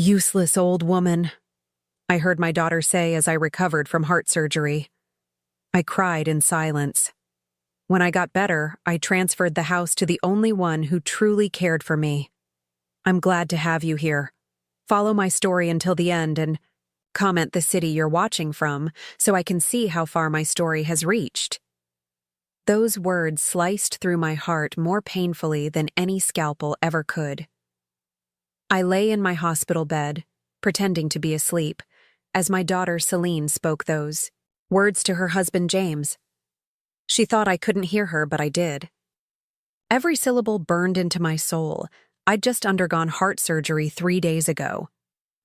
Useless old woman, I heard my daughter say as I recovered from heart surgery. I cried in silence. When I got better, I transferred the house to the only one who truly cared for me. I'm glad to have you here. Follow my story until the end and comment the city you're watching from so I can see how far my story has reached. Those words sliced through my heart more painfully than any scalpel ever could. I lay in my hospital bed, pretending to be asleep, as my daughter Celine spoke those words to her husband James. She thought I couldn't hear her, but I did. Every syllable burned into my soul. I'd just undergone heart surgery 3 days ago.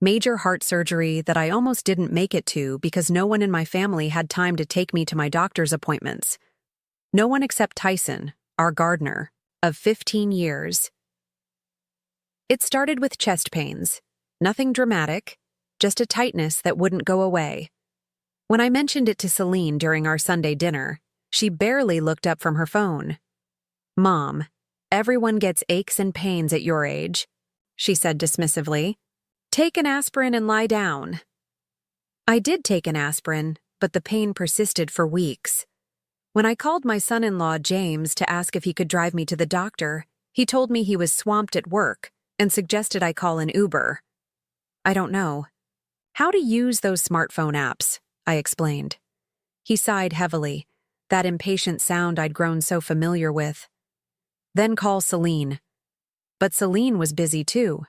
Major heart surgery that I almost didn't make it to because no one in my family had time to take me to my doctor's appointments. No one except Tyson, our gardener, of 15 years. It started with chest pains. Nothing dramatic, just a tightness that wouldn't go away. When I mentioned it to Celine during our Sunday dinner, she barely looked up from her phone. "Mom, everyone gets aches and pains at your age," she said dismissively. "Take an aspirin and lie down." I did take an aspirin, but the pain persisted for weeks. When I called my son-in-law James to ask if he could drive me to the doctor, he told me he was swamped at work and suggested I call an Uber. "I don't know how to use those smartphone apps," I explained. He sighed heavily, that impatient sound I'd grown so familiar with. "Then call Celine." But Celine was busy too.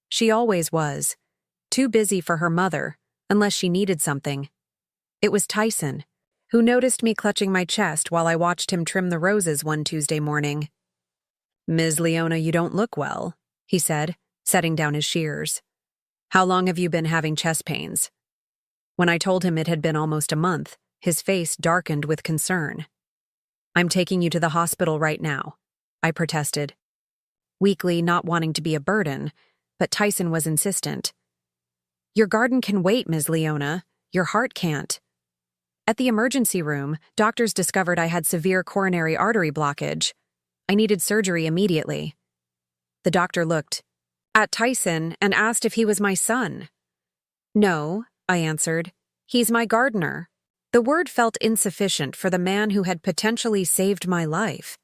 She always was. Too busy for her mother, unless she needed something. It was Tyson, who noticed me clutching my chest while I watched him trim the roses one Tuesday morning. "Ms. Leona, you don't look well," he said, setting down his shears. "How long have you been having chest pains?" When I told him it had been almost a month, his face darkened with concern. "I'm taking you to the hospital right now," I protested. Weakly, not wanting to be a burden, but Tyson was insistent. "Your garden can wait, Ms. Leona. Your heart can't." At the emergency room, doctors discovered I had severe coronary artery blockage. I needed surgery immediately. The doctor looked at Tyson and asked if he was my son. "No," I answered. "He's my gardener." The word felt insufficient for the man who had potentially saved my life.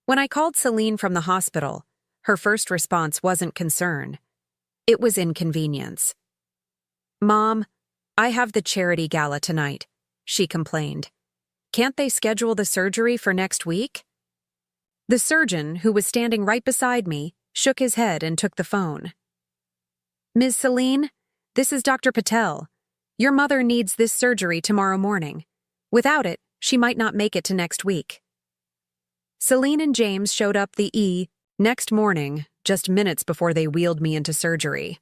When I called Celine from the hospital, her first response wasn't concern. It was inconvenience. "Mom, I have the charity gala tonight," she complained. "Can't they schedule the surgery for next week?" The surgeon, who was standing right beside me, shook his head and took the phone. "Ms. Celine, this is Dr. Patel. Your mother needs this surgery tomorrow morning. Without it, she might not make it to next week." Celine and James showed up the next morning, just minutes before they wheeled me into surgery.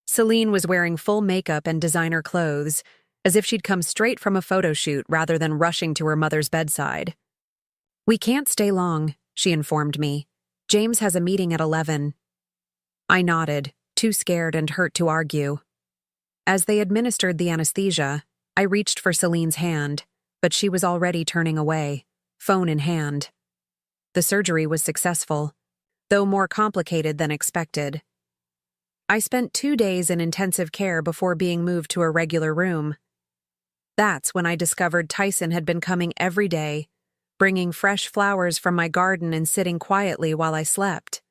Celine was wearing full makeup and designer clothes, as if she'd come straight from a photo shoot rather than rushing to her mother's bedside. "We can't stay long," she informed me. "James has a meeting at 11. I nodded, too scared and hurt to argue. As they administered the anesthesia, I reached for Celine's hand, but she was already turning away, phone in hand. The surgery was successful, though more complicated than expected. I spent 2 days in intensive care before being moved to a regular room. That's when I discovered Tyson had been coming every day, bringing fresh flowers from my garden and sitting quietly while I slept.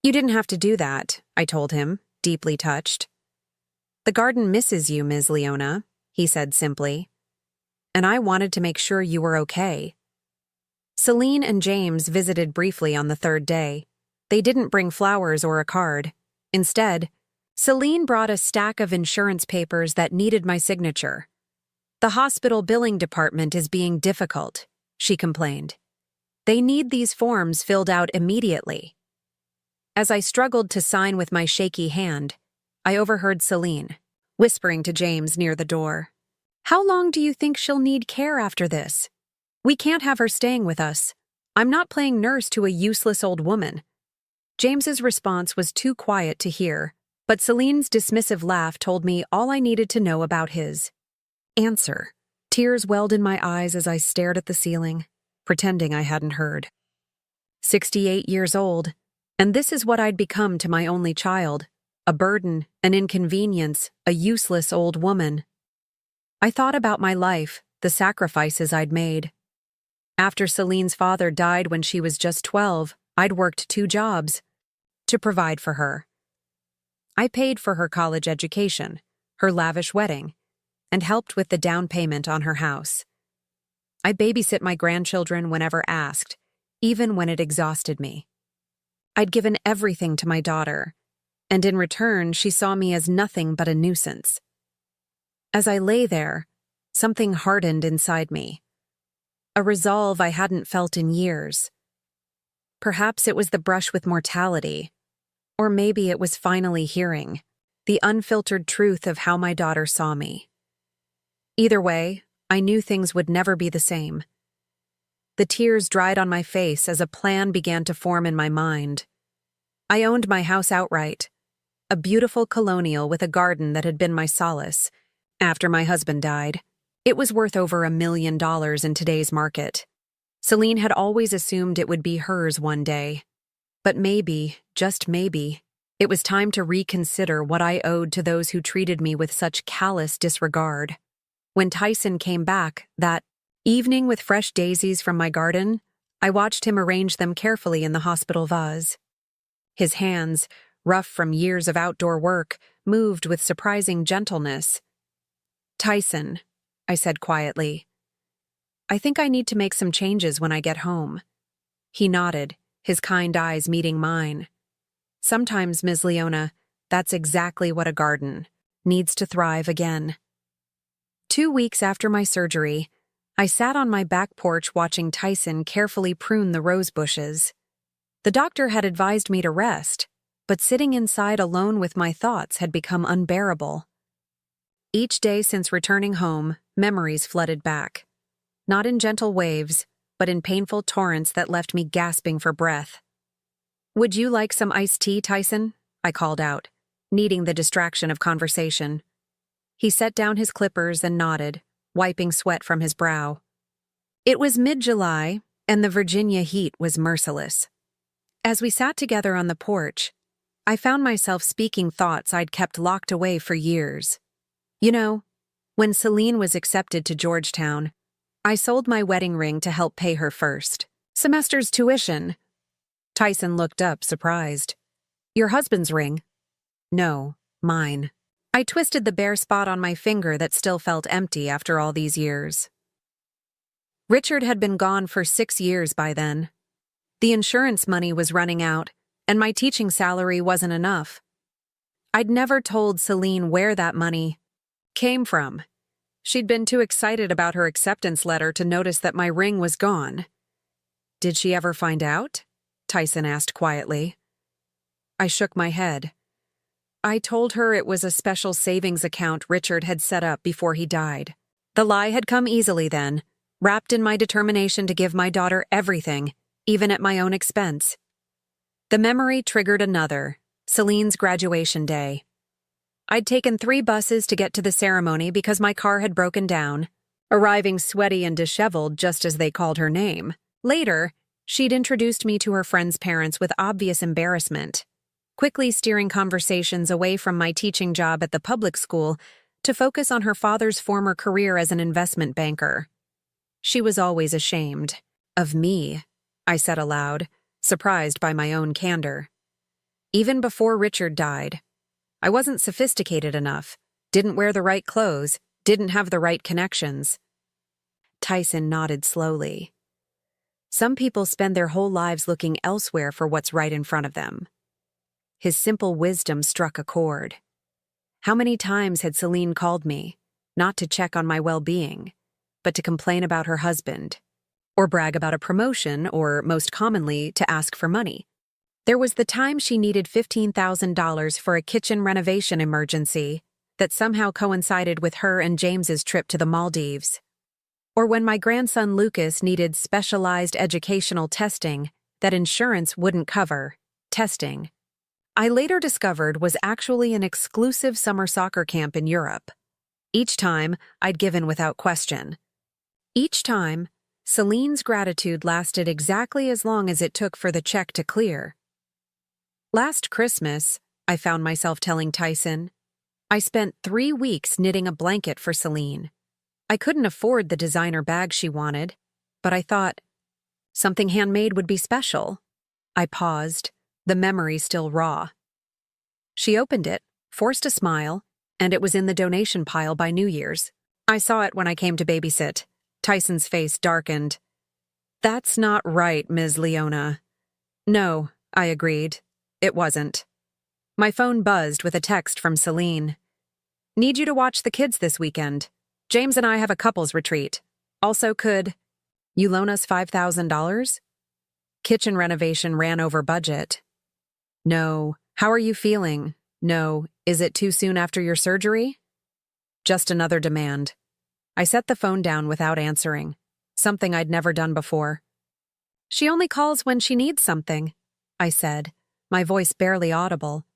"You didn't have to do that," I told him, deeply touched. "The garden misses you, Ms. Leona," he said simply. "And I wanted to make sure you were okay." Celine and James visited briefly on the 3rd day. They didn't bring flowers or a card. Instead, Celine brought a stack of insurance papers that needed my signature. "The hospital billing department is being difficult," she complained. "They need these forms filled out immediately." As I struggled to sign with my shaky hand, I overheard Celine whispering to James near the door. "How long do you think she'll need care after this? We can't have her staying with us. I'm not playing nurse to a useless old woman." James's response was too quiet to hear, but Celine's dismissive laugh told me all I needed to know about his answer. Tears welled in my eyes as I stared at the ceiling, pretending I hadn't heard. 68 years old, and this is what I'd become to my only child, a burden, an inconvenience, a useless old woman. I thought about my life, the sacrifices I'd made. After Celine's father died when she was just 12, I'd worked 2 jobs to provide for her. I paid for her college education, her lavish wedding, and helped with the down payment on her house. I babysit my grandchildren whenever asked, even when it exhausted me. I'd given everything to my daughter, and in return she saw me as nothing but a nuisance. As I lay there, something hardened inside me, a resolve I hadn't felt in years. Perhaps it was the brush with mortality, or maybe it was finally hearing the unfiltered truth of how my daughter saw me. Either way, I knew things would never be the same. The tears dried on my face as a plan began to form in my mind. I owned my house outright, a beautiful colonial with a garden that had been my solace. After my husband died, it was worth over $1 million in today's market. Celine had always assumed it would be hers one day. But maybe, just maybe, it was time to reconsider what I owed to those who treated me with such callous disregard. When Tyson came back that evening with fresh daisies from my garden, I watched him arrange them carefully in the hospital vase. His hands, rough from years of outdoor work, moved with surprising gentleness. "Tyson," I said quietly, "I think I need to make some changes when I get home." He nodded, his kind eyes meeting mine. "Sometimes, Ms. Leona, that's exactly what a garden needs to thrive again." 2 weeks after my surgery, I sat on my back porch watching Tyson carefully prune the rose bushes. The doctor had advised me to rest, but sitting inside alone with my thoughts had become unbearable. Each day since returning home, memories flooded back. Not in gentle waves, but in painful torrents that left me gasping for breath. "Would you like some iced tea, Tyson?" I called out, needing the distraction of conversation. He set down his clippers and nodded, wiping sweat from his brow. It was mid-July, and the Virginia heat was merciless. As we sat together on the porch, I found myself speaking thoughts I'd kept locked away for years. You know, when Celine was accepted to Georgetown, I sold my wedding ring to help pay her first semester's tuition. Tyson looked up, surprised. "Your husband's ring?" "No, mine." I twisted the bare spot on my finger that still felt empty after all these years. Richard had been gone for 6 years by then. The insurance money was running out, and my teaching salary wasn't enough. I'd never told Celine where that money came from. She'd been too excited about her acceptance letter to notice that my ring was gone. "Did she ever find out?" Tyson asked quietly. I shook my head. I told her it was a special savings account Richard had set up before he died. The lie had come easily then, wrapped in my determination to give my daughter everything, even at my own expense. The memory triggered another, Celine's graduation day. I'd taken 3 buses to get to the ceremony because my car had broken down, arriving sweaty and disheveled just as they called her name. Later, she'd introduced me to her friends' parents with obvious embarrassment, quickly steering conversations away from my teaching job at the public school to focus on her father's former career as an investment banker. She was always ashamed. "Of me," I said aloud, surprised by my own candor. Even before Richard died, I wasn't sophisticated enough, didn't wear the right clothes, didn't have the right connections. Tyson nodded slowly. Some people spend their whole lives looking elsewhere for what's right in front of them. His simple wisdom struck a chord. How many times had Celine called me, not to check on my well-being, but to complain about her husband, or brag about a promotion, or, most commonly, to ask for money? There was the time she needed $15,000 for a kitchen renovation emergency that somehow coincided with her and James's trip to the Maldives. Or when my grandson Lucas needed specialized educational testing that insurance wouldn't cover. Testing, I later discovered, was actually an exclusive summer soccer camp in Europe. Each time, I'd given without question. Each time, Celine's gratitude lasted exactly as long as it took for the check to clear. Last Christmas, I found myself telling Tyson. I spent 3 weeks knitting a blanket for Celine. I couldn't afford the designer bag she wanted, but I thought something handmade would be special. I paused, the memory still raw. She opened it, forced a smile, and it was in the donation pile by New Year's. I saw it when I came to babysit. Tyson's face darkened. "That's not right, Ms. Leona." "No," I agreed. It wasn't. My phone buzzed with a text from Celine. "Need you to watch the kids this weekend. James and I have a couples retreat. Also, could you loan us $5,000? Kitchen renovation ran over budget." "No. How are you feeling?" "No. Is it too soon after your surgery?" Just another demand. I set the phone down without answering, something I'd never done before. "She only calls when she needs something," I said, my voice barely audible.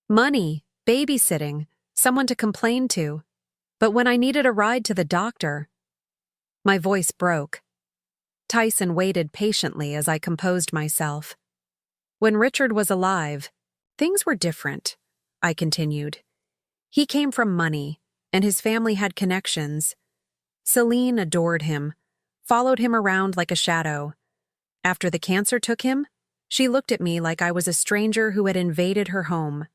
"Money, babysitting, someone to complain to. But when I needed a ride to the doctor..." My voice broke. Tyson waited patiently as I composed myself. "When Richard was alive, things were different," I continued. "He came from money, and his family had connections. Celine adored him, followed him around like a shadow. After the cancer took him, she looked at me like I was a stranger who had invaded her home.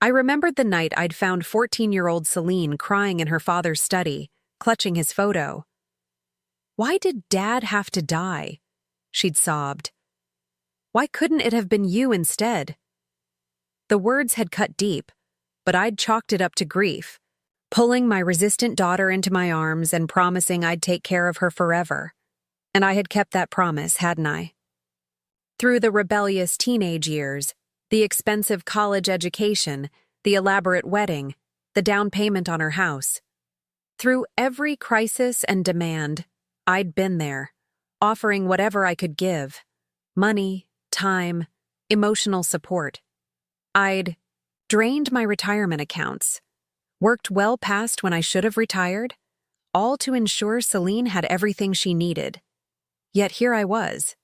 I remembered the night I'd found 14-year-old Celine crying in her father's study, clutching his photo. "Why did Dad have to die?" she'd sobbed. "Why couldn't it have been you instead?" The words had cut deep, but I'd chalked it up to grief, pulling my resistant daughter into my arms and promising I'd take care of her forever. And I had kept that promise, hadn't I? Through the rebellious teenage years, the expensive college education, the elaborate wedding, the down payment on her house. Through every crisis and demand, I'd been there, offering whatever I could give: money, time, emotional support. I'd drained my retirement accounts, worked well past when I should have retired, all to ensure Celine had everything she needed. Yet here I was,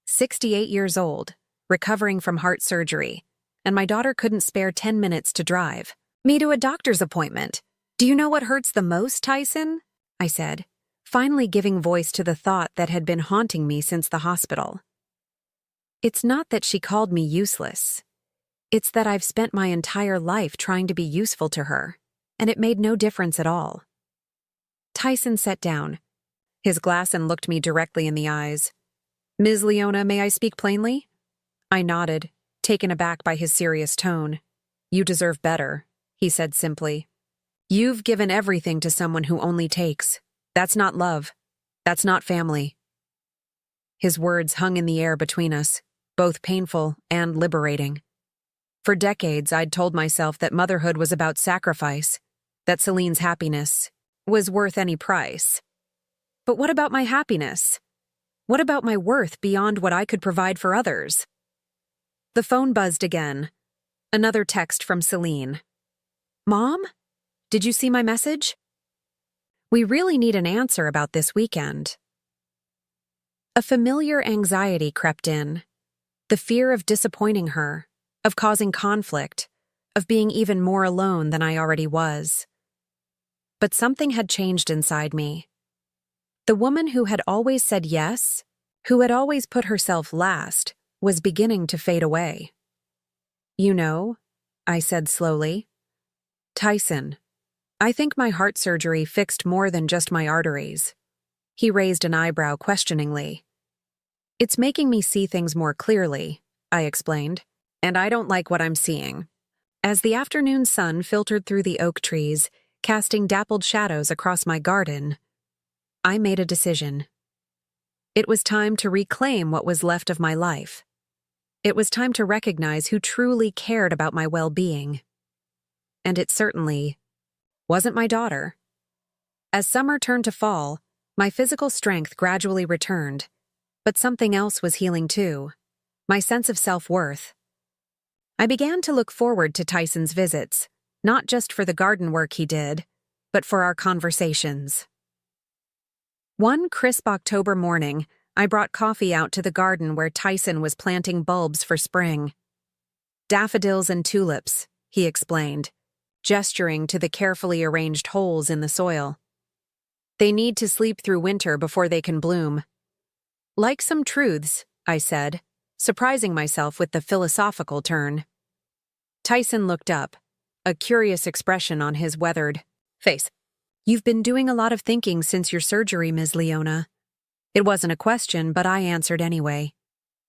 68 years old, recovering from heart surgery, and my daughter couldn't spare 10 minutes to drive me to a doctor's appointment. "Do you know what hurts the most, Tyson?" I said, finally giving voice to the thought that had been haunting me since the hospital. "It's not that she called me useless. It's that I've spent my entire life trying to be useful to her, and it made no difference at all." Tyson sat down, his glass, and looked me directly in the eyes. "Ms. Leona, may I speak plainly?" I nodded, taken aback by his serious tone. "You deserve better," he said simply. "You've given everything to someone who only takes. That's not love. That's not family." His words hung in the air between us, both painful and liberating. For decades, I'd told myself that motherhood was about sacrifice, that Celine's happiness was worth any price. But what about my happiness? What about my worth beyond what I could provide for others? The phone buzzed again. Another text from Celine. "Mom? Did you see my message? We really need an answer about this weekend." A familiar anxiety crept in. The fear of disappointing her, of causing conflict, of being even more alone than I already was. But something had changed inside me. The woman who had always said yes, who had always put herself last, was beginning to fade away. "You know," I said slowly, "Tyson, I think my heart surgery fixed more than just my arteries." He raised an eyebrow questioningly. "It's making me see things more clearly," I explained, "and I don't like what I'm seeing." As the afternoon sun filtered through the oak trees, casting dappled shadows across my garden, I made a decision. It was time to reclaim what was left of my life. It was time to recognize who truly cared about my well-being. And it certainly wasn't my daughter. As summer turned to fall, my physical strength gradually returned, but something else was healing too: my sense of self-worth. I began to look forward to Tyson's visits, not just for the garden work he did, but for our conversations. One crisp October morning, I brought coffee out to the garden where Tyson was planting bulbs for spring. Daffodils and tulips, he explained, gesturing to the carefully arranged holes in the soil. They need to sleep through winter before they can bloom. Like some truths, I said, surprising myself with the philosophical turn. Tyson looked up, a curious expression on his weathered face. You've been doing a lot of thinking since your surgery, Ms. Leona. It wasn't a question, but I answered anyway.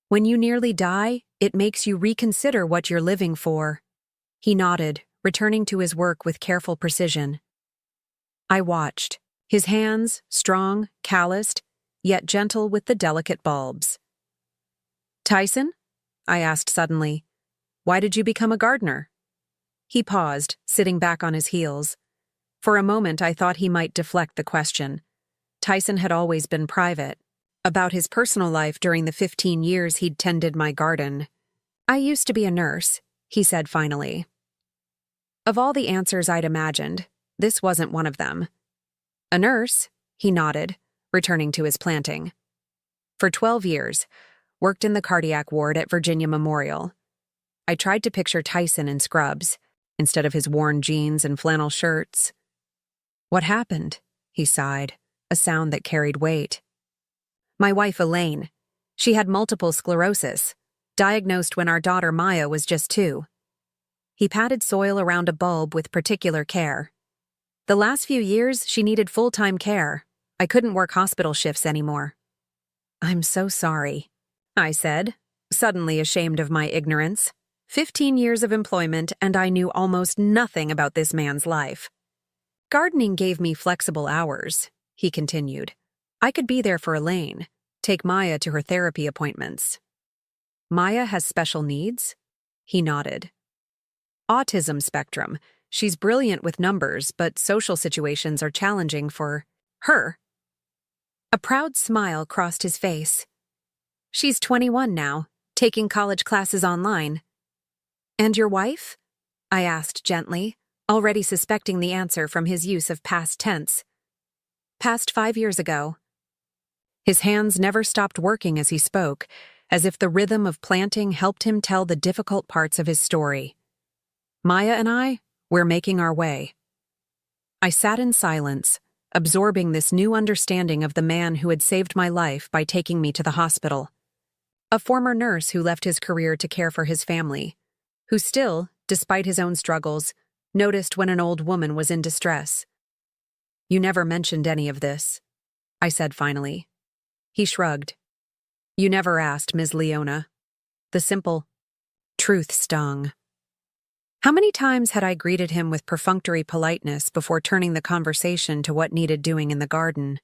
When you nearly die, it makes you reconsider what you're living for. He nodded, returning to his work with careful precision. I watched, his hands strong, calloused, yet gentle with the delicate bulbs. Tyson? I asked suddenly. Why did you become a gardener? He paused, sitting back on his heels. For a moment I thought he might deflect the question. Tyson had always been private about his personal life during the 15 years he'd tended my garden. I used to be a nurse, he said finally. Of all the answers I'd imagined, this wasn't one of them. A nurse? He nodded, returning to his planting. For 12 years, worked in the cardiac ward at Virginia Memorial. I tried to picture Tyson in scrubs, instead of his worn jeans and flannel shirts. What happened? He sighed, a sound that carried weight. My wife Elaine. She had multiple sclerosis, diagnosed when our daughter Maya was just 2. He patted soil around a bulb with particular care. The last few years, she needed full-time care. I couldn't work hospital shifts anymore. I'm so sorry, I said, suddenly ashamed of my ignorance. 15 years of employment, and I knew almost nothing about this man's life. Gardening gave me flexible hours, he continued. I could be there for Elaine, take Maya to her therapy appointments. Maya has special needs? He nodded. Autism spectrum. She's brilliant with numbers, but social situations are challenging for her. A proud smile crossed his face. She's 21 now, taking college classes online. And your wife? I asked gently, already suspecting the answer from his use of past tense. Passed 5 years ago. His hands never stopped working as he spoke, as if the rhythm of planting helped him tell the difficult parts of his story. Maya and I, we're making our way. I sat in silence, absorbing this new understanding of the man who had saved my life by taking me to the hospital. A former nurse who left his career to care for his family, who still, despite his own struggles, noticed when an old woman was in distress. You never mentioned any of this, I said finally. He shrugged. You never asked, Ms. Leona. The simple truth stung. How many times had I greeted him with perfunctory politeness before turning the conversation to what needed doing in the garden?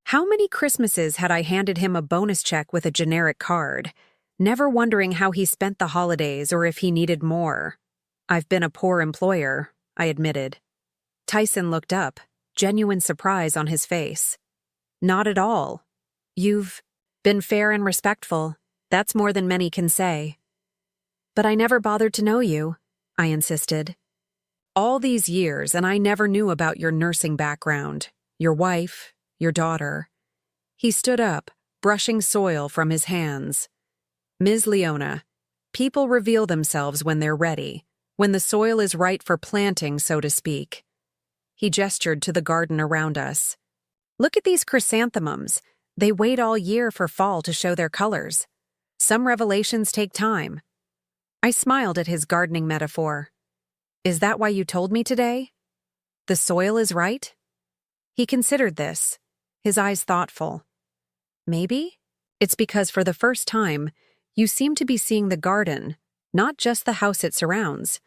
How many Christmases had I handed him a bonus check with a generic card, never wondering how he spent the holidays or if he needed more? I've been a poor employer, I admitted. Tyson looked up, genuine surprise on his face. Not at all. You've been fair and respectful. That's more than many can say. But I never bothered to know you, I insisted. All these years, and I never knew about your nursing background, your wife, your daughter. He stood up, brushing soil from his hands. Ms. Leona, people reveal themselves when they're ready, when the soil is right for planting, so to speak. He gestured to the garden around us. Look at these chrysanthemums. They wait all year for fall to show their colors. Some revelations take time. I smiled at his gardening metaphor. Is that why you told me today? The soil is right? He considered this, his eyes thoughtful. Maybe it's because for the first time, you seem to be seeing the garden, not just the house it surrounds.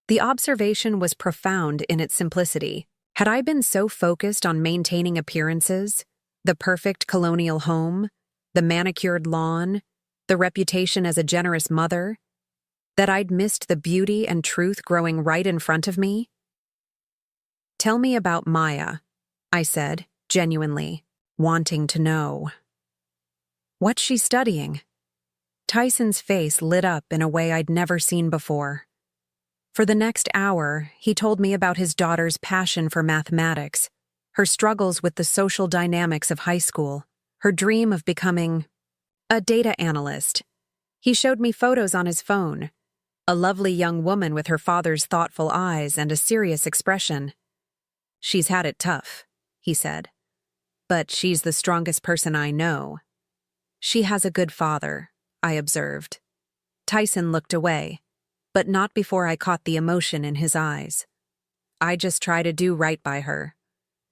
The observation was profound in its simplicity. Had I been so focused on maintaining appearances, the perfect colonial home, the manicured lawn, the reputation as a generous mother, that I'd missed the beauty and truth growing right in front of me? Tell me about Maya, I said, genuinely, wanting to know. What's she studying? Tyson's face lit up in a way I'd never seen before. For the next hour, he told me about his daughter's passion for mathematics, her struggles with the social dynamics of high school, her dream of becoming a data analyst. He showed me photos on his phone, a lovely young woman with her father's thoughtful eyes and a serious expression. "She's had it tough," he said. "But she's the strongest person I know." "She has a good father," I observed. Tyson looked away, but not before I caught the emotion in his eyes. "I just try to do right by her.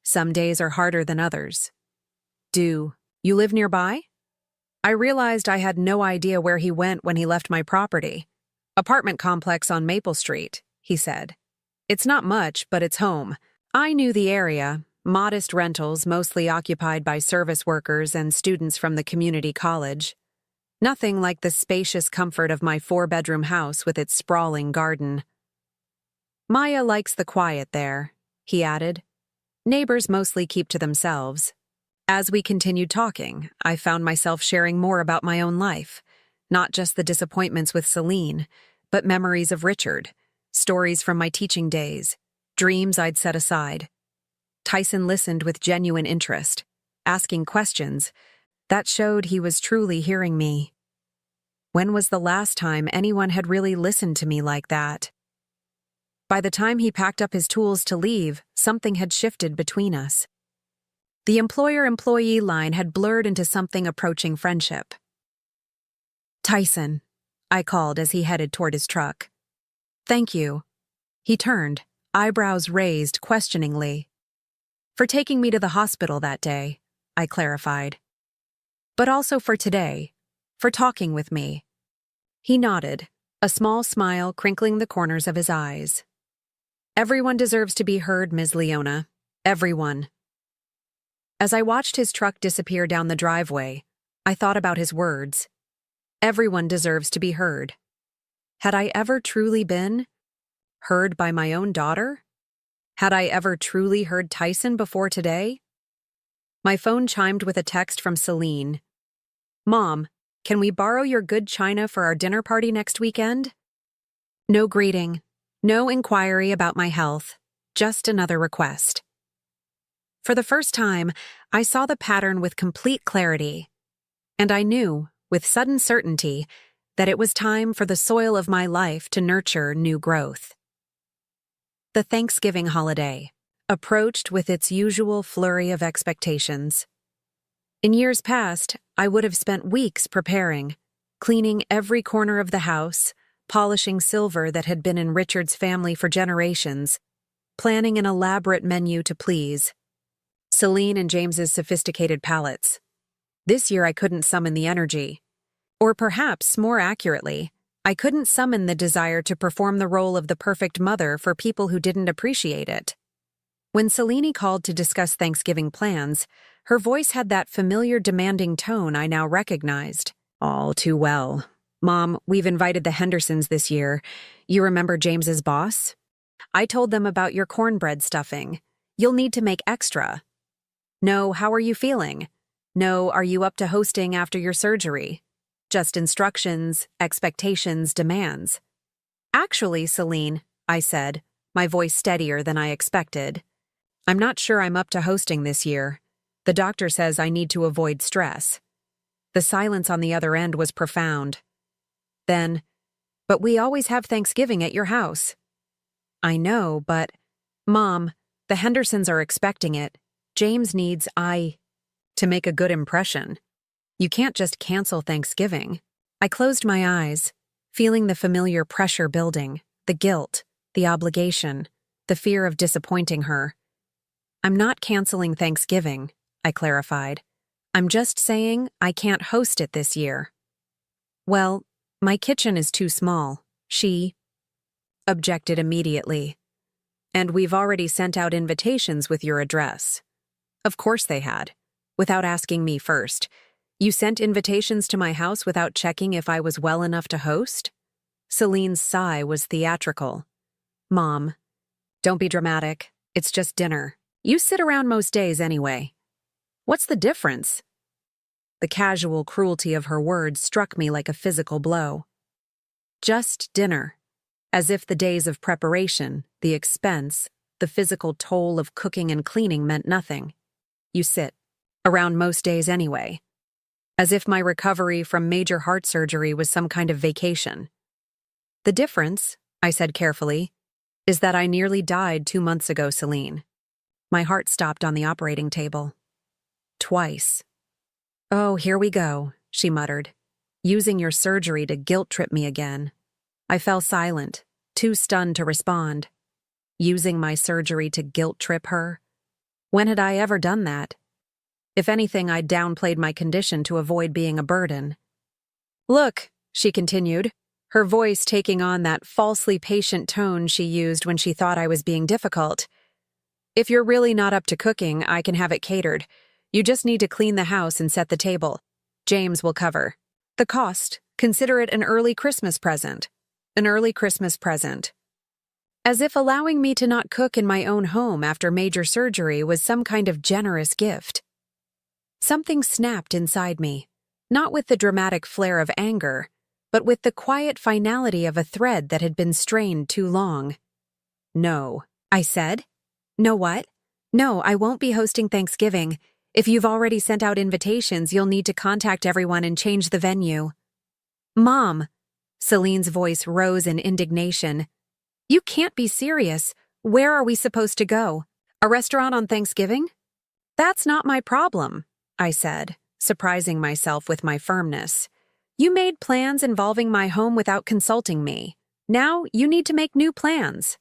Some days are harder than others." "Do you live nearby?" I realized I had no idea where he went when he left my property. "Apartment complex on Maple Street," he said. "It's not much, but it's home." I knew the area, modest rentals mostly occupied by service workers and students from the community college. Nothing like the spacious comfort of my 4-bedroom house with its sprawling garden. "Maya likes the quiet there," he added. "Neighbors mostly keep to themselves." As we continued talking, I found myself sharing more about my own life, not just the disappointments with Celine, but memories of Richard, stories from my teaching days, dreams I'd set aside. Tyson listened with genuine interest, asking questions that showed he was truly hearing me. When was the last time anyone had really listened to me like that? By the time he packed up his tools to leave, something had shifted between us. The employer-employee line had blurred into something approaching friendship. "Tyson," I called as he headed toward his truck. "Thank you." He turned, eyebrows raised questioningly. "For taking me to the hospital that day," I clarified. "But also for today, for talking with me." He nodded, a small smile crinkling the corners of his eyes. "Everyone deserves to be heard, Ms. Leona. Everyone." As I watched his truck disappear down the driveway, I thought about his words. Everyone deserves to be heard. Had I ever truly been heard by my own daughter? Had I ever truly heard Tyson before today? My phone chimed with a text from Celine. "Mom, can we borrow your good china for our dinner party next weekend?" No greeting, no inquiry about my health, just another request. For the first time, I saw the pattern with complete clarity, and I knew, with sudden certainty, that it was time for the soil of my life to nurture new growth. The Thanksgiving holiday approached with its usual flurry of expectations. In years past, I would have spent weeks preparing, cleaning every corner of the house, polishing silver that had been in Richard's family for generations, planning an elaborate menu to please Celine and James's sophisticated palates. This year I couldn't summon the energy. Or perhaps, more accurately, I couldn't summon the desire to perform the role of the perfect mother for people who didn't appreciate it. When Celine called to discuss Thanksgiving plans, her voice had that familiar demanding tone I now recognized. "All too well. Mom, we've invited the Hendersons this year. You remember James's boss? I told them about your cornbread stuffing. You'll need to make extra. No, how are you feeling? No, are you up to hosting after your surgery? Just instructions, expectations, demands." "Actually, Celine," I said, my voice steadier than I expected, "I'm not sure I'm up to hosting this year. The doctor says I need to avoid stress." The silence on the other end was profound. Then, "But we always have Thanksgiving at your house." "I know, but..." "Mom, the Hendersons are expecting it. James needs to make a good impression. You can't just cancel Thanksgiving." I closed my eyes, feeling the familiar pressure building, the guilt, the obligation, the fear of disappointing her. "I'm not canceling Thanksgiving," I clarified. "I'm just saying I can't host it this year." "Well, my kitchen is too small," she objected immediately. "And we've already sent out invitations with your address." Of course they had, without asking me first. "You sent invitations to my house without checking if I was well enough to host?" Celine's sigh was theatrical. "Mom, don't be dramatic. It's just dinner. You sit around most days anyway." "What's the difference?" The casual cruelty of her words struck me like a physical blow. Just dinner. As if the days of preparation, the expense, the physical toll of cooking and cleaning meant nothing. You sit around most days anyway. As if my recovery from major heart surgery was some kind of vacation. The difference, I said carefully, is that I nearly died 2 months ago, Celine. My heart stopped on the operating table. Twice. Oh, here we go, she muttered, using your surgery to guilt-trip me again. I fell silent, too stunned to respond. Using my surgery to guilt-trip her? When had I ever done that? If anything, I'd downplayed my condition to avoid being a burden. Look, she continued, her voice taking on that falsely patient tone she used when she thought I was being difficult. If you're really not up to cooking, I can have it catered. You just need to clean the house and set the table. James will cover. The cost, consider it an early Christmas present. An early Christmas present. As if allowing me to not cook in my own home after major surgery was some kind of generous gift. Something snapped inside me, not with the dramatic flare of anger, but with the quiet finality of a thread that had been strained too long. No, I said. No what? No, I won't be hosting Thanksgiving. If you've already sent out invitations, you'll need to contact everyone and change the venue. Mom, Celine's voice rose in indignation. You can't be serious. Where are we supposed to go? A restaurant on Thanksgiving? That's not my problem, I said, surprising myself with my firmness. You made plans involving my home without consulting me. Now you need to make new plans.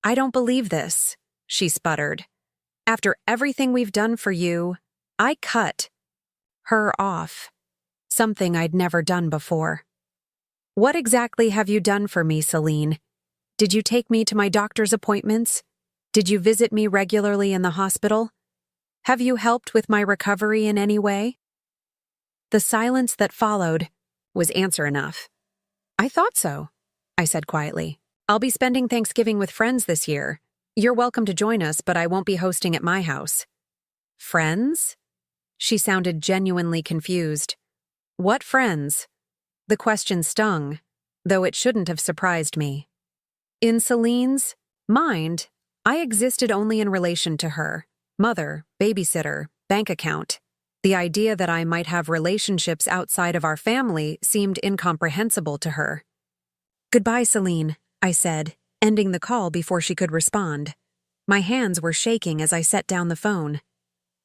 I don't believe this, she sputtered. After everything we've done for you, I cut her off. Something I'd never done before. What exactly have you done for me, Celine? Did you take me to my doctor's appointments? Did you visit me regularly in the hospital? Have you helped with my recovery in any way? The silence that followed was answer enough. I thought so, I said quietly. I'll be spending Thanksgiving with friends this year. You're welcome to join us, but I won't be hosting at my house. Friends? She sounded genuinely confused. What friends? The question stung, though it shouldn't have surprised me. In Celine's mind, I existed only in relation to her. Mother, babysitter, bank account. The idea that I might have relationships outside of our family seemed incomprehensible to her. Goodbye, Celine, I said, ending the call before she could respond. My hands were shaking as I set down the phone.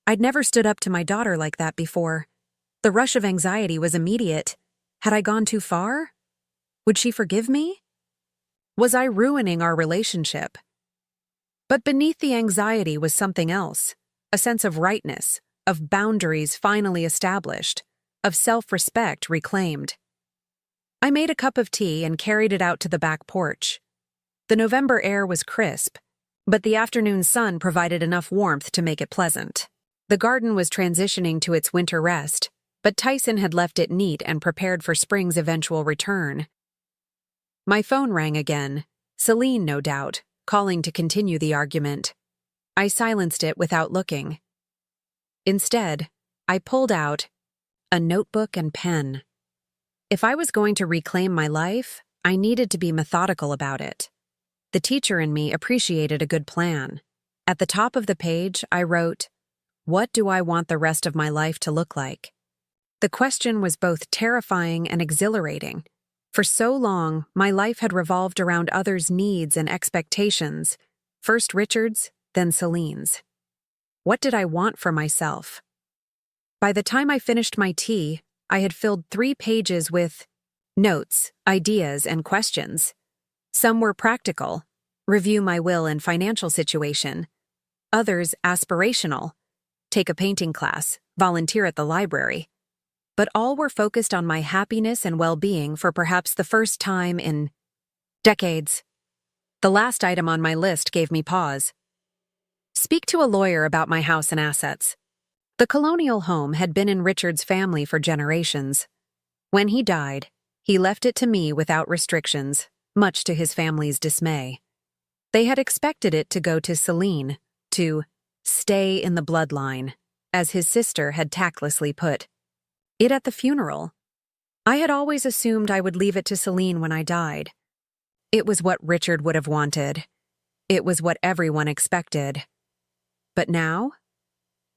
I'd never stood up to my daughter like that before. The rush of anxiety was immediate. Had I gone too far? Would she forgive me? Was I ruining our relationship? But beneath the anxiety was something else, a sense of rightness, of boundaries finally established, of self-respect reclaimed. I made a cup of tea and carried it out to the back porch. The November air was crisp, but the afternoon sun provided enough warmth to make it pleasant. The garden was transitioning to its winter rest, but Tyson had left it neat and prepared for spring's eventual return. My phone rang again, Celine, no doubt, calling to continue the argument. I silenced it without looking. Instead, I pulled out a notebook and pen. If I was going to reclaim my life, I needed to be methodical about it. The teacher in me appreciated a good plan. At the top of the page, I wrote, "What do I want the rest of my life to look like?" The question was both terrifying and exhilarating. For so long, my life had revolved around others' needs and expectations, first Richard's, then Celine's. What did I want for myself? By the time I finished my tea, I had filled 3 pages with notes, ideas, and questions. Some were practical, review my will and financial situation. Others aspirational, take a painting class, volunteer at the library. But all were focused on my happiness and well-being for perhaps the first time in decades. The last item on my list gave me pause. Speak to a lawyer about my house and assets. The colonial home had been in Richard's family for generations. When he died, he left it to me without restrictions, much to his family's dismay. They had expected it to go to Celine, to stay in the bloodline, as his sister had tactlessly put it at the funeral. I had always assumed I would leave it to Celine when I died. It was what Richard would have wanted. It was what everyone expected. But now?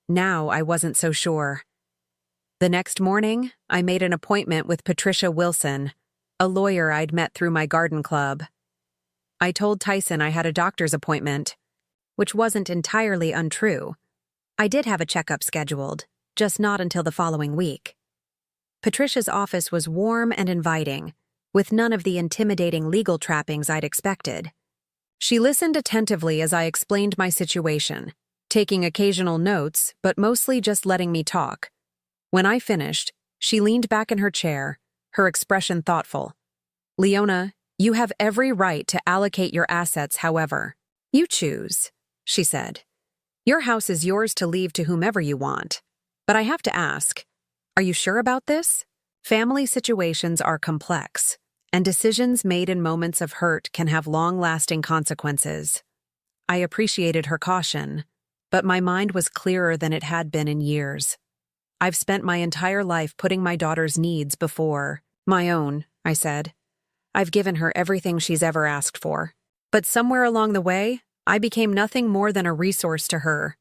Now I wasn't so sure. The next morning, I made an appointment with Patricia Wilson, a lawyer I'd met through my garden club. I told Tyson I had a doctor's appointment, which wasn't entirely untrue. I did have a checkup scheduled, just not until the following week. Patricia's office was warm and inviting, with none of the intimidating legal trappings I'd expected. She listened attentively as I explained my situation, taking occasional notes, but mostly just letting me talk. When I finished, she leaned back in her chair, her expression thoughtful. "Leona, you have every right to allocate your assets however you choose," she said. "Your house is yours to leave to whomever you want. But I have to ask, are you sure about this? Family situations are complex, and decisions made in moments of hurt can have long-lasting consequences." I appreciated her caution, but my mind was clearer than it had been in years. "I've spent my entire life putting my daughter's needs before my own," I said. "I've given her everything she's ever asked for. But somewhere along the way, I became nothing more than a resource to her.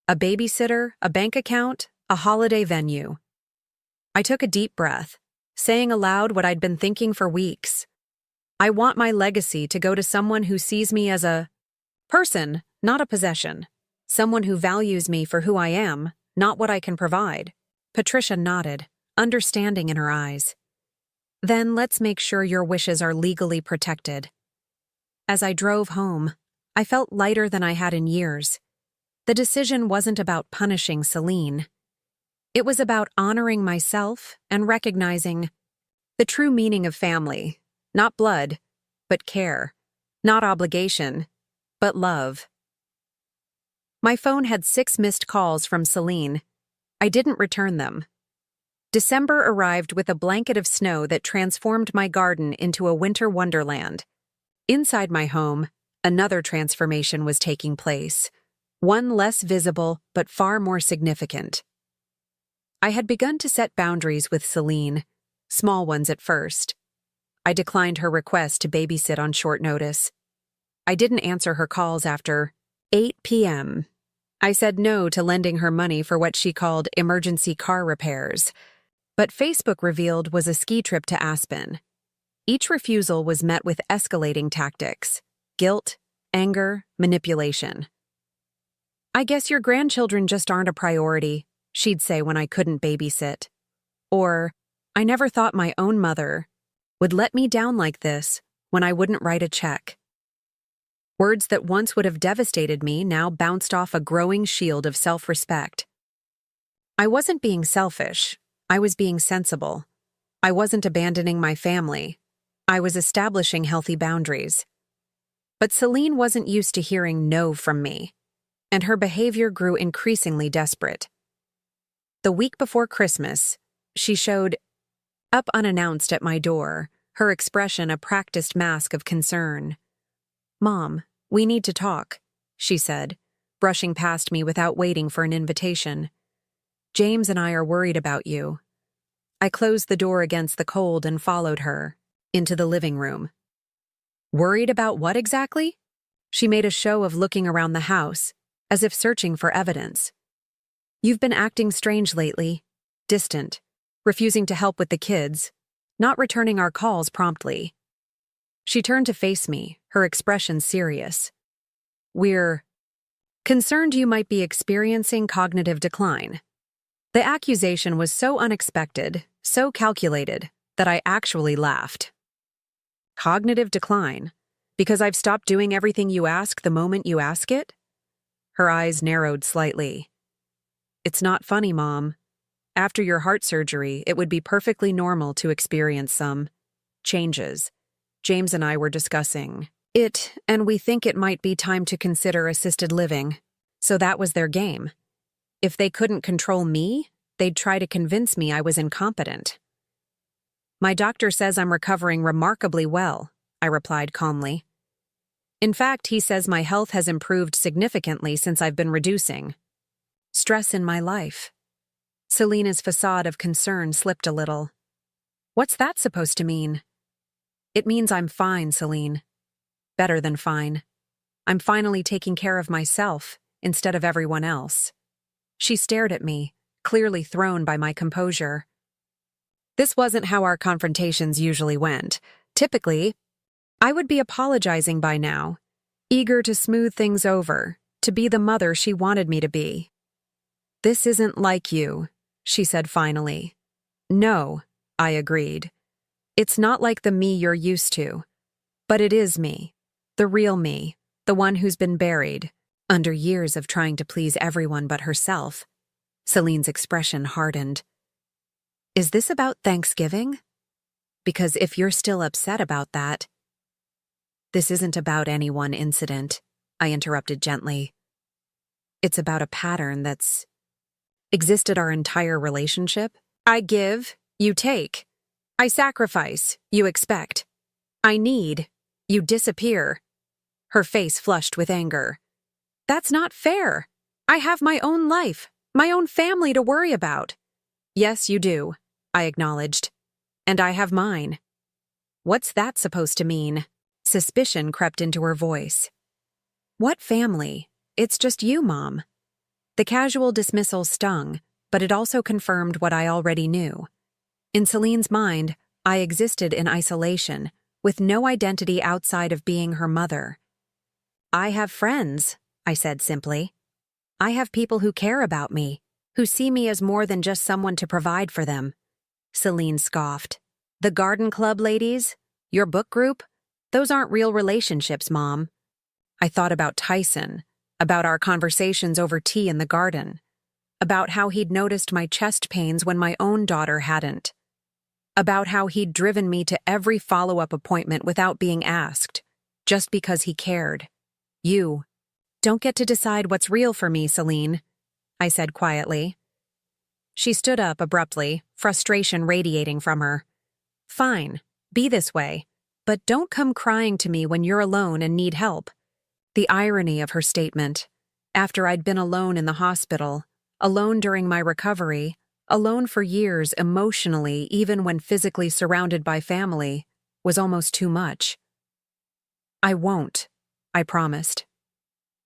A babysitter, a bank account, a holiday venue." I took a deep breath, saying aloud what I'd been thinking for weeks. I want my legacy to go to someone who sees me as a person, not a possession. Someone who values me for who I am, not what I can provide. Patricia nodded, understanding in her eyes. "Then let's make sure your wishes are legally protected." As I drove home, I felt lighter than I had in years. The decision wasn't about punishing Celine. It was about honoring myself and recognizing the true meaning of family, not blood, but care, not obligation, but love. My phone had 6 missed calls from Celine. I didn't return them. December arrived with a blanket of snow that transformed my garden into a winter wonderland. Inside my home, another transformation was taking place, one less visible but far more significant. I had begun to set boundaries with Celine, small ones at first. I declined her request to babysit on short notice. I didn't answer her calls after 8 p.m. I said no to lending her money for what she called emergency car repairs. But Facebook revealed was a ski trip to Aspen. Each refusal was met with escalating tactics: guilt, anger, manipulation. "I guess your grandchildren just aren't a priority," she'd say when I couldn't babysit. Or, "I never thought my own mother would let me down like this when I wouldn't write a check." Words that once would have devastated me now bounced off a growing shield of self-respect. I wasn't being selfish. I was being sensible. I wasn't abandoning my family. I was establishing healthy boundaries. But Celine wasn't used to hearing no from me, and her behavior grew increasingly desperate. The week before Christmas, she showed up unannounced at my door, her expression a practiced mask of concern. "Mom, we need to talk," she said, brushing past me without waiting for an invitation. "James and I are worried about you." I closed the door against the cold and followed her into the living room. "Worried about what exactly?" She made a show of looking around the house, as if searching for evidence. "You've been acting strange lately, distant, refusing to help with the kids, not returning our calls promptly." She turned to face me, her expression serious. "We're concerned you might be experiencing cognitive decline." The accusation was so unexpected, so calculated, that I actually laughed. "Cognitive decline? Because I've stopped doing everything you ask the moment you ask it?" Her eyes narrowed slightly. "It's not funny, Mom. After your heart surgery, it would be perfectly normal to experience some changes. James and I were discussing it, and we think it might be time to consider assisted living. So that was their game. If they couldn't control me, they'd try to convince me I was incompetent." "My doctor says I'm recovering remarkably well," I replied calmly. "In fact, he says my health has improved significantly since I've been reducing stress in my life." Selena's facade of concern slipped a little. "What's that supposed to mean?" "It means I'm fine, Celine. Better than fine. I'm finally taking care of myself instead of everyone else." She stared at me, clearly thrown by my composure. This wasn't how our confrontations usually went. Typically, I would be apologizing by now, eager to smooth things over, to be the mother she wanted me to be. "This isn't like you," she said finally. "No," I agreed. "It's not like the me you're used to. But it is me, the real me, the one who's been buried, under years of trying to please everyone but herself." Celine's expression hardened. "Is this about Thanksgiving? Because if you're still upset about that—" "This isn't about any one incident," I interrupted gently. "It's about a pattern that's existed our entire relationship. I give, you take. I sacrifice, you expect. I need, you disappear." Her face flushed with anger. "That's not fair. I have my own life, my own family to worry about." "Yes, you do," I acknowledged. "And I have mine." "What's that supposed to mean?" Suspicion crept into her voice. "What family? It's just you, Mom." The casual dismissal stung, but it also confirmed what I already knew. In Celine's mind, I existed in isolation, with no identity outside of being her mother. "I have friends," I said simply. "I have people who care about me, who see me as more than just someone to provide for them." Celine scoffed. "The garden club ladies? Your book group? Those aren't real relationships, Mom." I thought about Tyson, about our conversations over tea in the garden, about how he'd noticed my chest pains when my own daughter hadn't, about how he'd driven me to every follow-up appointment without being asked, just because he cared. "You don't get to decide what's real for me, Celine," I said quietly. She stood up abruptly, frustration radiating from her. "Fine, be this way, but don't come crying to me when you're alone and need help." The irony of her statement, after I'd been alone in the hospital, alone during my recovery, alone for years emotionally even when physically surrounded by family, was almost too much. "I won't," I promised.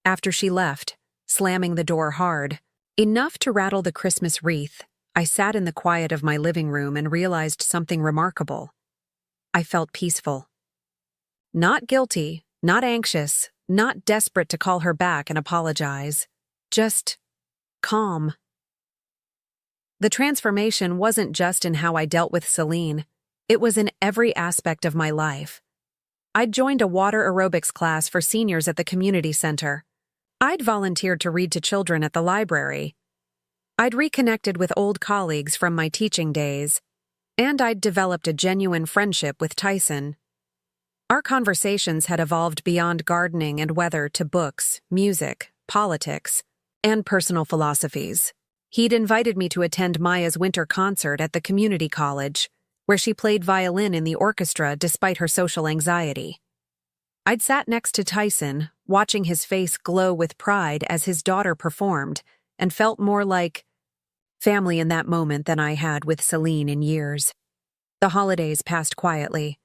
After she left, slamming the door hard, enough to rattle the Christmas wreath, I sat in the quiet of my living room and realized something remarkable. I felt peaceful. Not guilty, not anxious, not desperate to call her back and apologize. Just calm. The transformation wasn't just in how I dealt with Celine. It was in every aspect of my life. I'd joined a water aerobics class for seniors at the community center. I'd volunteered to read to children at the library. I'd reconnected with old colleagues from my teaching days. And I'd developed a genuine friendship with Tyson. Our conversations had evolved beyond gardening and weather to books, music, politics, and personal philosophies. He'd invited me to attend Maya's winter concert at the community college, where she played violin in the orchestra despite her social anxiety. I'd sat next to Tyson, watching his face glow with pride as his daughter performed, and felt more like family in that moment than I had with Celine in years. The holidays passed quietly.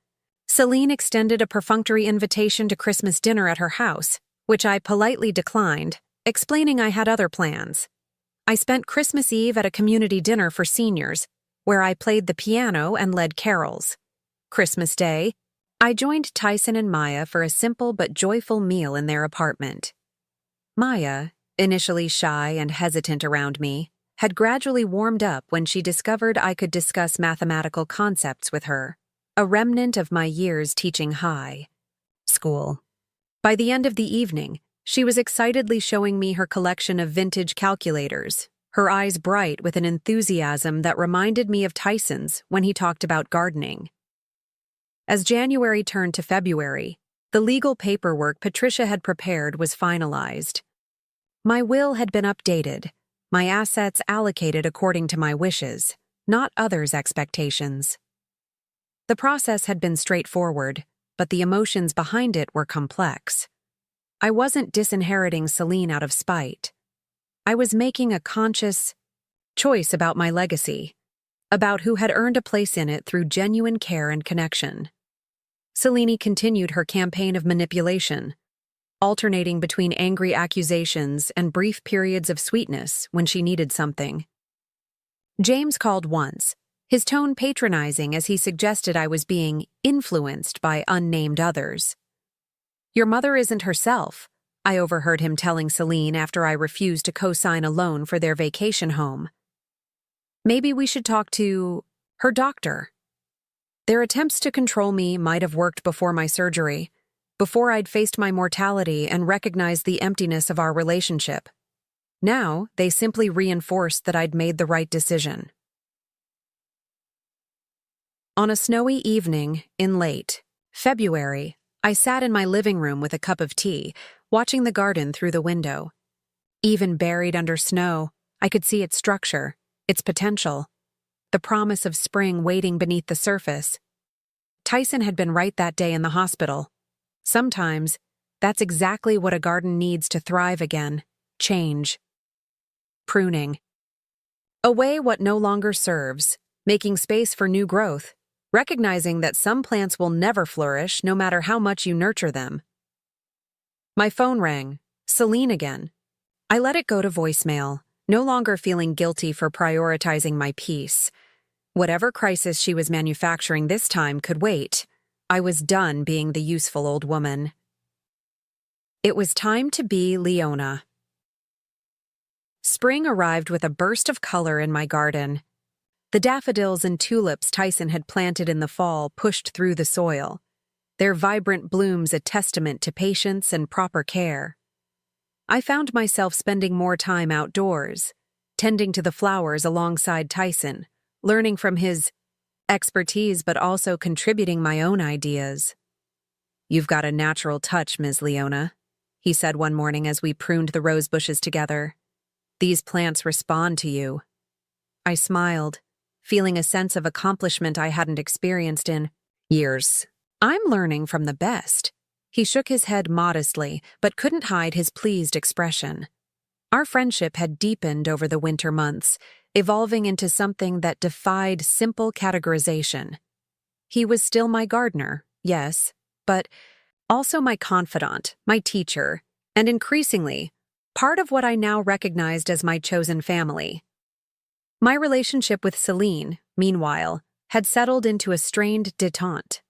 Celine extended a perfunctory invitation to Christmas dinner at her house, which I politely declined, explaining I had other plans. I spent Christmas Eve at a community dinner for seniors, where I played the piano and led carols. Christmas Day, I joined Tyson and Maya for a simple but joyful meal in their apartment. Maya, initially shy and hesitant around me, had gradually warmed up when she discovered I could discuss mathematical concepts with her, a remnant of my years teaching high school. By the end of the evening, she was excitedly showing me her collection of vintage calculators, her eyes bright with an enthusiasm that reminded me of Tyson's when he talked about gardening. As January turned to February, the legal paperwork Patricia had prepared was finalized. My will had been updated, my assets allocated according to my wishes, not others' expectations. The process had been straightforward, but the emotions behind it were complex. I wasn't disinheriting Celine out of spite. I was making a conscious choice about my legacy, about who had earned a place in it through genuine care and connection. Celine continued her campaign of manipulation, alternating between angry accusations and brief periods of sweetness when she needed something. James called once, his tone patronizing as he suggested I was being influenced by unnamed others. "Your mother isn't herself," I overheard him telling Celine after I refused to co-sign a loan for their vacation home. "Maybe we should talk to her doctor." Their attempts to control me might have worked before my surgery, before I'd faced my mortality and recognized the emptiness of our relationship. Now, they simply reinforced that I'd made the right decision. On a snowy evening in late February, I sat in my living room with a cup of tea, watching the garden through the window. Even buried under snow, I could see its structure, its potential, the promise of spring waiting beneath the surface. Tyson had been right that day in the hospital. Sometimes, that's exactly what a garden needs to thrive again: change. Pruning. Away what no longer serves, making space for new growth, recognizing that some plants will never flourish no matter how much you nurture them. My phone rang. Celine again. I let it go to voicemail, no longer feeling guilty for prioritizing my peace. Whatever crisis she was manufacturing this time could wait. I was done being the useful old woman. It was time to be Leona. Spring arrived with a burst of color in my garden. The daffodils and tulips Tyson had planted in the fall pushed through the soil, their vibrant blooms a testament to patience and proper care. I found myself spending more time outdoors, tending to the flowers alongside Tyson, learning from his expertise but also contributing my own ideas. "You've got a natural touch, Ms. Leona," he said one morning as we pruned the rose bushes together. "These plants respond to you." I smiled, feeling a sense of accomplishment I hadn't experienced in years. "I'm learning from the best." He shook his head modestly, but couldn't hide his pleased expression. Our friendship had deepened over the winter months, evolving into something that defied simple categorization. He was still my gardener, yes, but also my confidant, my teacher, and increasingly, part of what I now recognized as my chosen family. My relationship with Celine, meanwhile, had settled into a strained détente.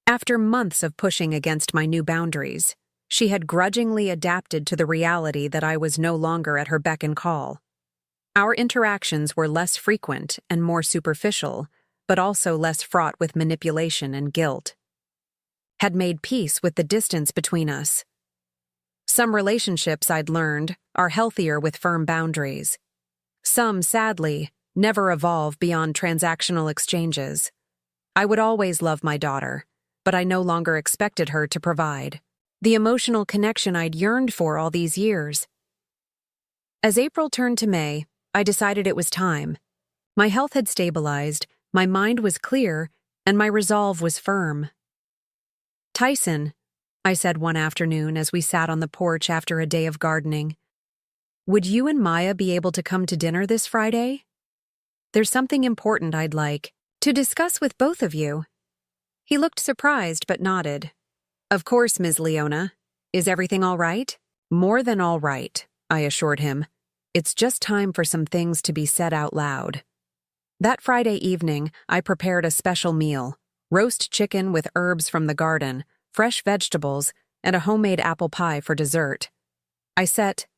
After months of pushing against my new boundaries, she had grudgingly adapted to the reality that I was no longer at her beck and call. Our interactions were less frequent and more superficial, but also less fraught with manipulation and guilt. Had made peace with the distance between us. Some relationships, I'd learned, are healthier with firm boundaries. Some, sadly, never evolve beyond transactional exchanges. I would always love my daughter, but I no longer expected her to provide the emotional connection I'd yearned for all these years. As April turned to May, I decided it was time. My health had stabilized, my mind was clear, and my resolve was firm. "Tyson," I said one afternoon as we sat on the porch after a day of gardening, "would you and Maya be able to come to dinner this Friday? There's something important I'd like to discuss with both of you." He looked surprised but nodded. "Of course, Ms. Leona. Is everything all right?" "More than all right," I assured him. "It's just time for some things to be said out loud." That Friday evening, I prepared a special meal: roast chicken with herbs from the garden, fresh vegetables, and a homemade apple pie for dessert. I set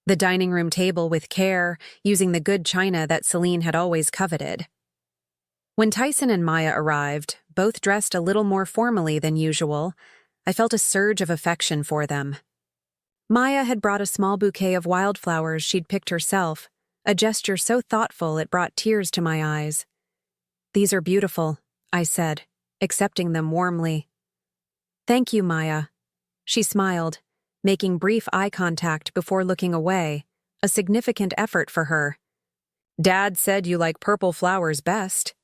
the dining room table with care, using the good china that Celine had always coveted. When Tyson and Maya arrived, both dressed a little more formally than usual, I felt a surge of affection for them. Maya had brought a small bouquet of wildflowers she'd picked herself, a gesture so thoughtful it brought tears to my eyes. "These are beautiful," I said, accepting them warmly. "Thank you, Maya." She smiled, making brief eye contact before looking away, a significant effort for her. "Dad said you like purple flowers best."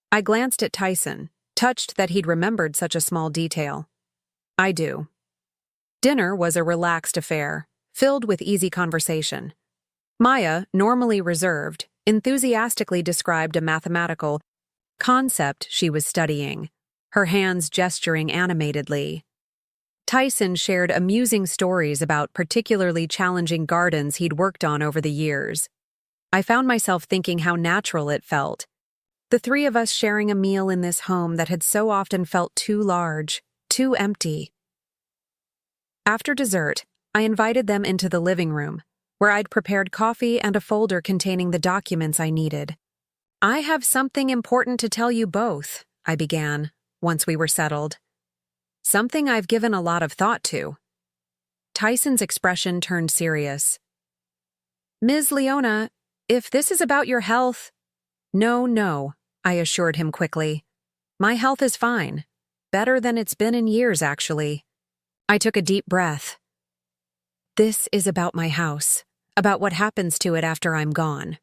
I glanced at Tyson, touched that he'd remembered such a small detail. "I do." Dinner was a relaxed affair, filled with easy conversation. Maya, normally reserved, enthusiastically described a mathematical concept she was studying, her hands gesturing animatedly. Tyson shared amusing stories about particularly challenging gardens he'd worked on over the years. I found myself thinking how natural it felt, The three of us sharing a meal in this home that had so often felt too large, too empty. After dessert, I invited them into the living room, where I'd prepared coffee and a folder containing the documents I needed. "I have something important to tell you both," I began, once we were settled. "Something I've given a lot of thought to." Tyson's expression turned serious. "Ms. Leona, if this is about your health—" No, I assured him quickly. "My health is fine. Better than it's been in years, actually." I took a deep breath. "This is about my house, about what happens to it after I'm gone."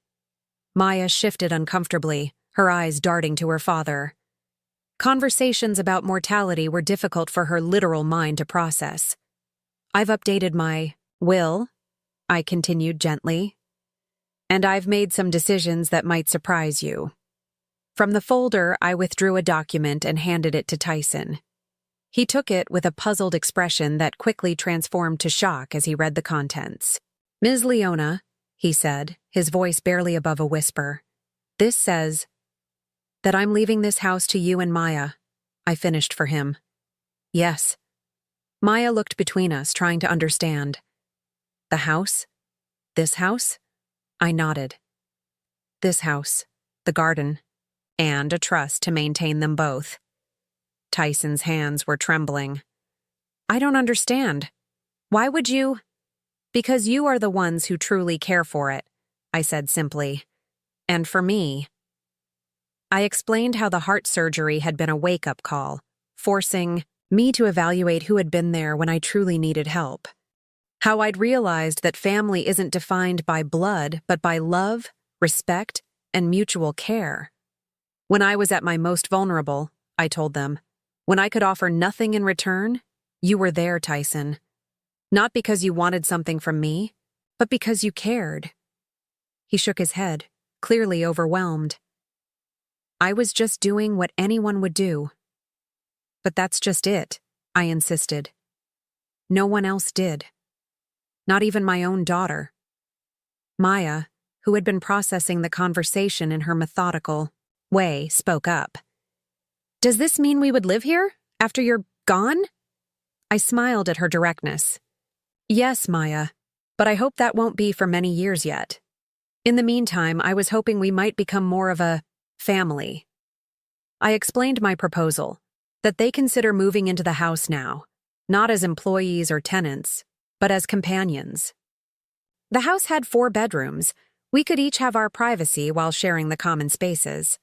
Maya shifted uncomfortably, her eyes darting to her father. Conversations about mortality were difficult for her literal mind to process. "I've updated my will," I continued gently, "and I've made some decisions that might surprise you." From the folder, I withdrew a document and handed it to Tyson. He took it with a puzzled expression that quickly transformed to shock as he read the contents. "Ms. Leona," he said, his voice barely above a whisper, "this says that I'm leaving this house to you and Maya." I finished for him. "Yes." Maya looked between us, trying to understand. "The house? This house?" I nodded. "This house, the garden, and a trust to maintain them both." Tyson's hands were trembling. "I don't understand. Why would you—" "Because you are the ones who truly care for it," I said simply. "And for me." I explained how the heart surgery had been a wake-up call, forcing me to evaluate who had been there when I truly needed help. How I'd realized that family isn't defined by blood, but by love, respect, and mutual care. When I was at my most vulnerable, I told them, when I could offer nothing in return, you were there, Tyson. Not because you wanted something from me, but because you cared. He shook his head, clearly overwhelmed. "I was just doing what anyone would do." "But that's just it," I insisted. "No one else did. Not even my own daughter." Maya, who had been processing the conversation in her methodical way, spoke up. "Does this mean we would live here after you're gone?" I smiled at her directness. "Yes, Maya, but I hope that won't be for many years yet. In the meantime, I was hoping we might become more of a family." I explained my proposal, that they consider moving into the house now, not as employees or tenants, but as companions. The house had 4 bedrooms. We could each have our privacy while sharing the common spaces.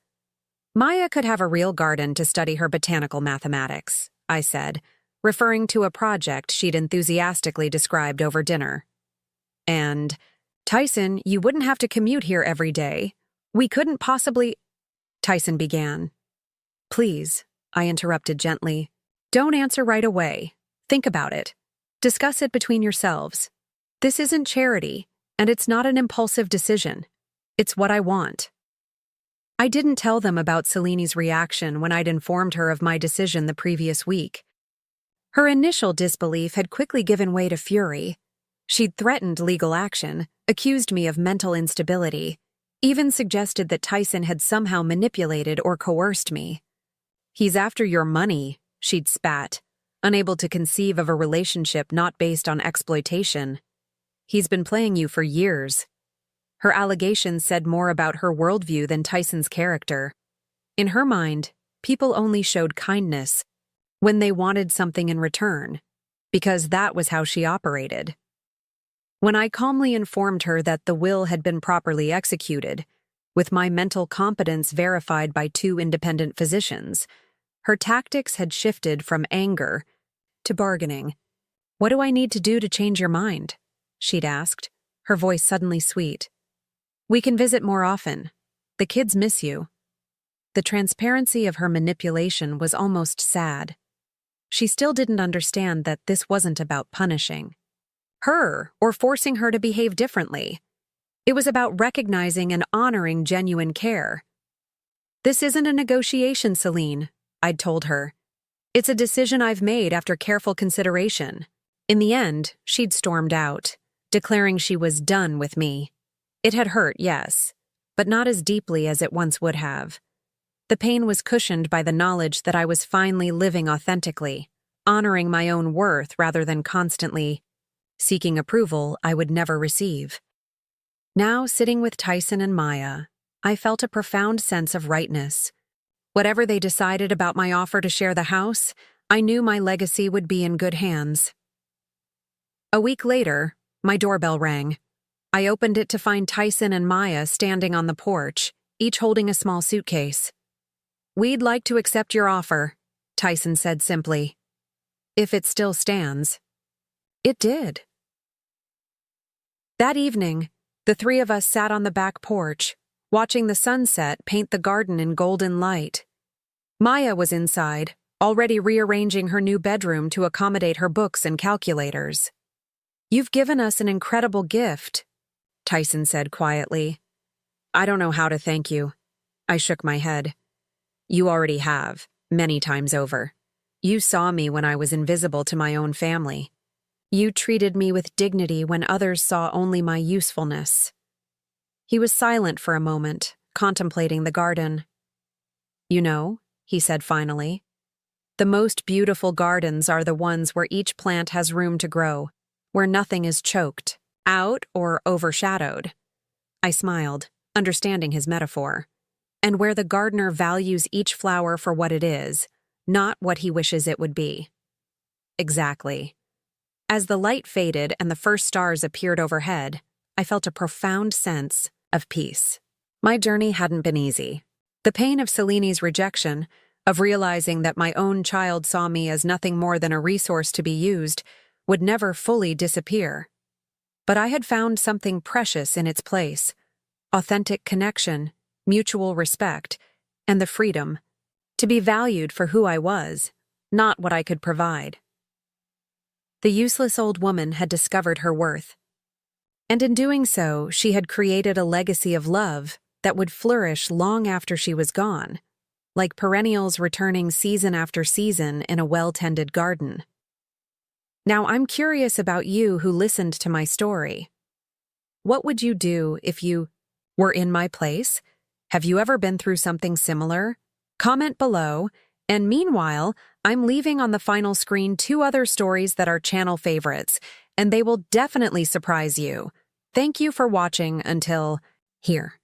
Maya could have a real garden to study her botanical mathematics, I said, referring to a project she'd enthusiastically described over dinner. "And, Tyson, you wouldn't have to commute here every day. We couldn't possibly—" Tyson began. "Please," I interrupted gently. "Don't answer right away. Think about it. Discuss it between yourselves. This isn't charity, and it's not an impulsive decision. It's what I want." I didn't tell them about Selini's reaction when I'd informed her of my decision the previous week. Her initial disbelief had quickly given way to fury. She'd threatened legal action, accused me of mental instability, even suggested that Tyson had somehow manipulated or coerced me. "He's after your money," she'd spat, unable to conceive of a relationship not based on exploitation. "He's been playing you for years." Her allegations said more about her worldview than Tyson's character. In her mind, people only showed kindness when they wanted something in return, because that was how she operated. When I calmly informed her that the will had been properly executed, with my mental competence verified by 2 independent physicians, her tactics had shifted from anger to bargaining. "What do I need to do to change your mind?" she'd asked, her voice suddenly sweet. "We can visit more often. The kids miss you." The transparency of her manipulation was almost sad. She still didn't understand that this wasn't about punishing her or forcing her to behave differently. It was about recognizing and honoring genuine care. "This isn't a negotiation, Celine," I'd told her. "It's a decision I've made after careful consideration." In the end, she'd stormed out, declaring she was done with me. It had hurt, yes, but not as deeply as it once would have. The pain was cushioned by the knowledge that I was finally living authentically, honoring my own worth rather than constantly seeking approval I would never receive. Now, sitting with Tyson and Maya, I felt a profound sense of rightness. Whatever they decided about my offer to share the house, I knew my legacy would be in good hands. A week later, my doorbell rang. I opened it to find Tyson and Maya standing on the porch, each holding a small suitcase. "We'd like to accept your offer," Tyson said simply. "If it still stands." It did. That evening, the three of us sat on the back porch, watching the sunset paint the garden in golden light. Maya was inside, already rearranging her new bedroom to accommodate her books and calculators. "You've given us an incredible gift," Tyson said quietly. "I don't know how to thank you." I shook my head. "You already have, many times over. You saw me when I was invisible to my own family. You treated me with dignity when others saw only my usefulness." He was silent for a moment, contemplating the garden. "You know," he said finally, "the most beautiful gardens are the ones where each plant has room to grow, where nothing is choked out or overshadowed." I smiled, understanding his metaphor. "And where the gardener values each flower for what it is, not what he wishes it would be." Exactly. As the light faded and the first stars appeared overhead, I felt a profound sense of peace. My journey hadn't been easy. The pain of Celine's rejection, of realizing that my own child saw me as nothing more than a resource to be used, would never fully disappear. But I had found something precious in its place: authentic connection, mutual respect, and the freedom to be valued for who I was, not what I could provide. The useless old woman had discovered her worth. And in doing so, she had created a legacy of love that would flourish long after she was gone, like perennials returning season after season in a well-tended garden. Now, I'm curious about you who listened to my story. What would you do if you were in my place? Have you ever been through something similar? Comment below, and meanwhile, I'm leaving on the final screen 2 other stories that are channel favorites, and they will definitely surprise you. Thank you for watching until here.